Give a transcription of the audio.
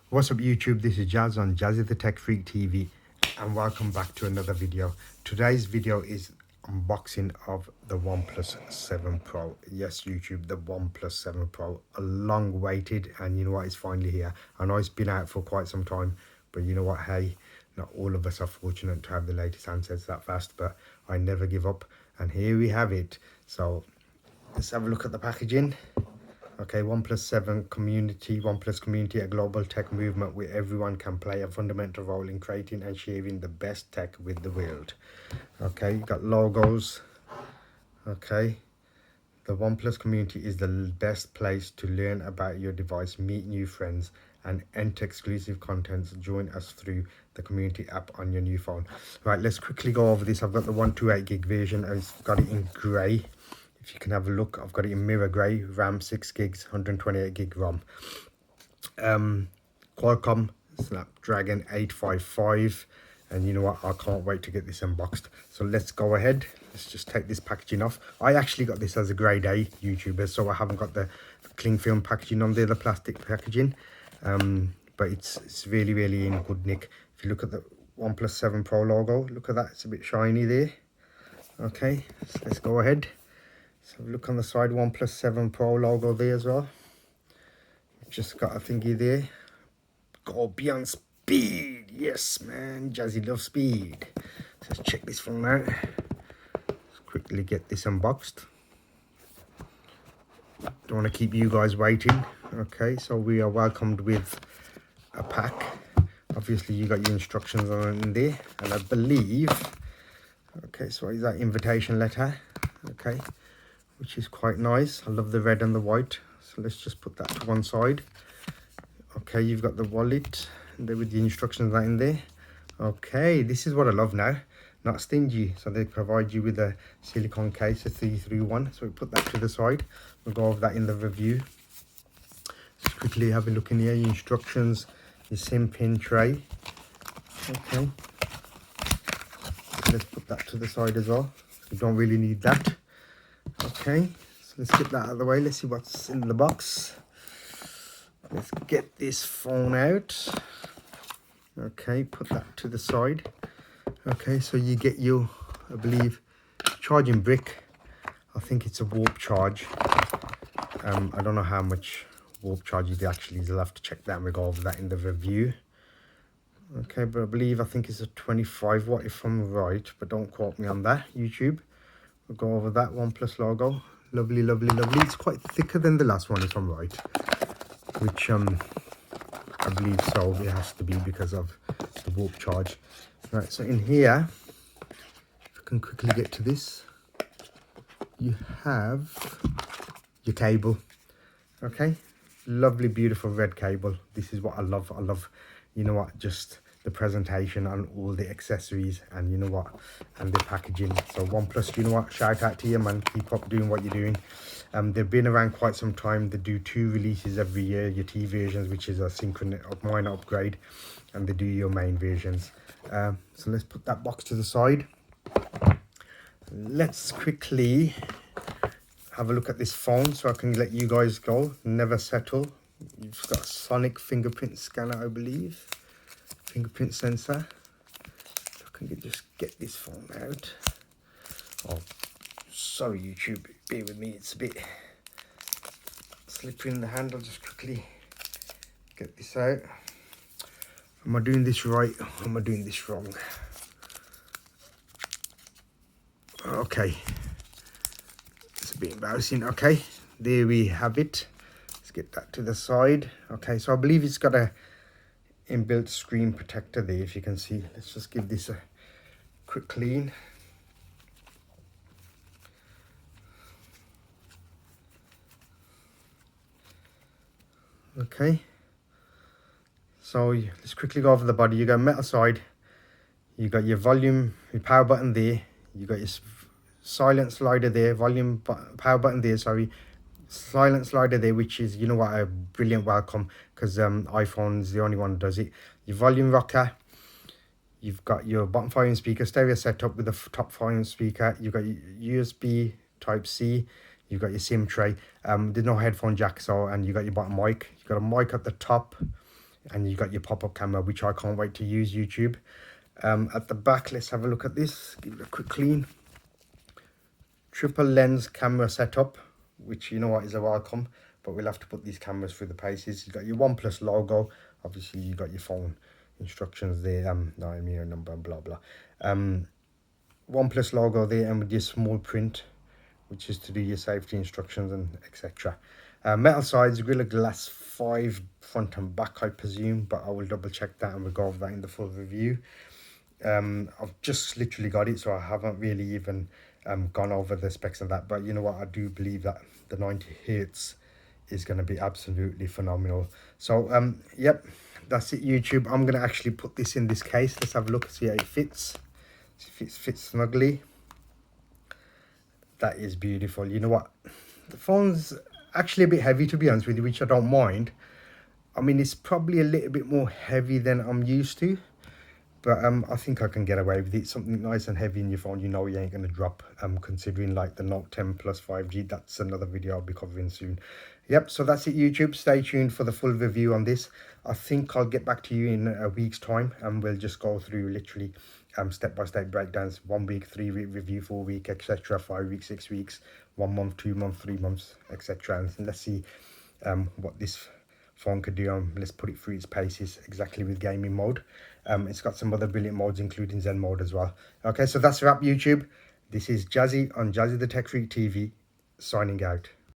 What's up YouTube, this is Jazz on Jazzy the Tech Freak TV and welcome back to another video. Today's video is unboxing of the OnePlus 7 Pro. Yes YouTube, the OnePlus 7 Pro, a long waited, and you know what, it's finally here. I know it's been out for quite some time, but you know what, hey, not all of us are fortunate to have the latest handsets that fast, but I never give up, and here we have it. So let's have a look at the packaging. Okay, OnePlus 7 community, OnePlus community, a global tech movement where everyone can play a fundamental role in creating and sharing the best tech with the world. Okay, you got logos. Okay, the OnePlus community is the best place to learn about your device, meet new friends, and enter exclusive contents. Join us through the community app on your new phone. Right, let's quickly go over this. I've got the 128 gig version. I've got it in grey. If you can have a look, I've got it in mirror grey, RAM 6 gigs, 128 gig ROM. Qualcomm Snapdragon 855, and you know what, I can't wait to get this unboxed. So let's go ahead, let's just take this packaging off. I actually got this as a grade A YouTuber, so I haven't got the cling film packaging on there, the plastic packaging, but it's really in good nick. If you look at the OnePlus 7 Pro logo, look at that, it's a bit shiny there. Okay, so let's go ahead. So look on the side, OnePlus 7 Pro logo there as well. Just got a thingy there. Go beyond speed. Yes, man. Jazzy loves speed. Let's check this phone out. Let's quickly get this unboxed. Don't want to keep you guys waiting. Okay, so we are welcomed with a pack. Obviously, you got your instructions on in there. And I believe... Okay, so is that invitation letter? Okay, which is quite nice. I love the red and the white. So let's just put that to one side. Okay, you've got the wallet there with the instructions that in there. Okay, this is what I love now. Not stingy. So they provide you with a silicone case, a 331. So we put that to the side. We'll go over that in the review. Just quickly have a look in here. Your instructions, your SIM pin tray. Okay. So let's put that to the side as well. We don't really need that. Okay, so let's get that out of the way. Let's see what's in the box. Let's get this phone out. Okay, put that to the side. Okay, so you get your, I believe, charging brick. I think it's a warp charge. I don't know how much warp charge it actually is. I'll have to check that and we'll go over that in the review. Okay, but I think it's a 25 watt if I'm right, but don't quote me on that, YouTube. We'll go over that OnePlus logo. Lovely. It's quite thicker than the last one if I'm right, which I believe so. It has to be because of the warp charge. Right, so in here, if I can quickly get to this, you have your cable. Okay, lovely, beautiful red cable. This is what I love. You know what, just the presentation and all the accessories, and you know what, and the packaging. So OnePlus, you know what, shout out to you, man. Keep up doing what you're doing. They've been around quite some time. They do 2 releases every year, your T versions, which is a synchronous minor upgrade, and they do your main versions. So let's put that box to the side. Let's quickly have a look at this phone so I can let you guys go. Never settle. You've got a sonic fingerprint scanner, I believe. Fingerprint sensor. If I can just get this phone out. Oh, sorry YouTube, bear with me, it's a bit slippery in the hand. I'll just quickly get this out. Am I doing this right or am I doing this wrong? Okay, it's a bit embarrassing. Okay, there we have it. Let's get that to the side. Okay, so I believe it's got a inbuilt screen protector there, if you can see. Let's just give this a quick clean. Okay, so let's quickly go over the body. You got metal side, you got your volume, your power button there, you got your silent slider there, power button there, sorry, silent slider there, which is, you know what, a brilliant welcome, because iPhone's the only one that does it. Your volume rocker, you've got your bottom 5-inch speaker, stereo setup with a top 5-inch speaker, you've got your USB type C, you've got your SIM tray, there's no headphone jack, so, and you got your bottom mic, you've got a mic at the top, and you got your pop-up camera, which I can't wait to use, YouTube. At the back, let's have a look at this, give it a quick clean. Triple lens camera setup, which you know what is a welcome, but we'll have to put these cameras through the paces. You got your OnePlus logo, obviously you got your phone instructions there, mirror number and blah blah. OnePlus logo there, and with your small print, which is to do your safety instructions and etc. Metal sides, Gorilla Glass 5 front and back, I presume, but I will double check that and we'll go over that in the full review. I've just literally got it, so I haven't really even gone over the specs of that, but you know what, I do believe that the 90 hertz is going to be absolutely phenomenal. So yep, that's it, YouTube. I'm going to actually put this in this case. Let's have a look and see how it fits. If it fits snugly. That is beautiful. You know what, the phone's actually a bit heavy, to be honest with you, which I don't mind. I mean, it's probably a little bit more heavy than I'm used to, but I think I can get away with it. Something nice and heavy in your phone, you know you ain't going to drop, considering like the Note 10 Plus 5G. That's another video I'll be covering soon. Yep, so that's it, YouTube. Stay tuned for the full review on this. I think I'll get back to you in a week's time, and we'll just go through literally step-by-step breakdowns, 1 week, 3-week review, 4 week, etc., 5 weeks, 6 weeks, 1 month, 2 months, 3 months, etc. And let's see what this phone could do. Let's put it through its paces exactly with gaming mode. It's got some other brilliant modes, including Zen mode as well. Okay, so that's a wrap, YouTube. This is Jazzy on Jazzy the Tech Freak TV, signing out.